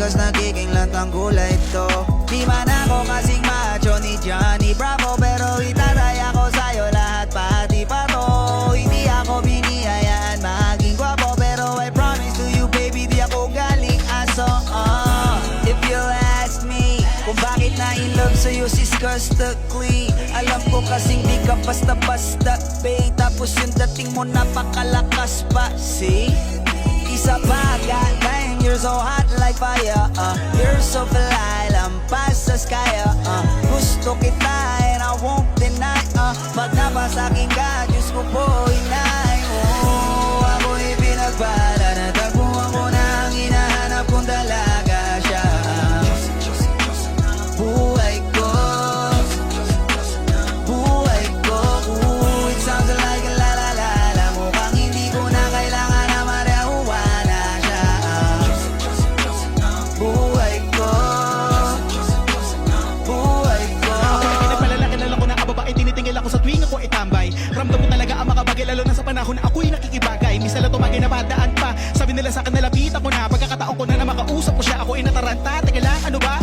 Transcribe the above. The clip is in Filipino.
Cause nagiging lantang kulay to. Di man ako kasing macho ni Johnny Bravo, pero itatay ako sa'yo lahat pati pa to. Hindi ako biniyayaan maging gwapo, pero I promise to you baby di ako galing aso. If you ask me kung bakit na in love sa'yo sis custically, alam ko kasing di ka basta-basta babe. Tapos yung dating mo napakalakas pa. See? Isa pa, goddamn, you're so hot like fire. You're so fly, lampas sa sky. Gusto kita and I won't deny. Pag napasakin ka, Diyos ko po inay. Ako'y pinagpala, natagpuan ko na ang hinahanap kong dalaga siya. Buhay ko, buhay ko. It sounds like a la-la-la-la. Mukhang hindi ko na kailangan na marihuana siya. Buhay ko, buhay ko. Ako na pinagpalala, kilala ko na ang babae, tinitingil ako sa tuwing ako itambay. Ramdam mo talaga ang makabagay, lalo na sa panahon na ako'y nakikibagay. Minsan lang tumagay na padaan pa, sabi nila sa akin nalapit ako na. Pagkakataon ko na makausap ko siya, ako'y nataranta. Teka lang, ano ba?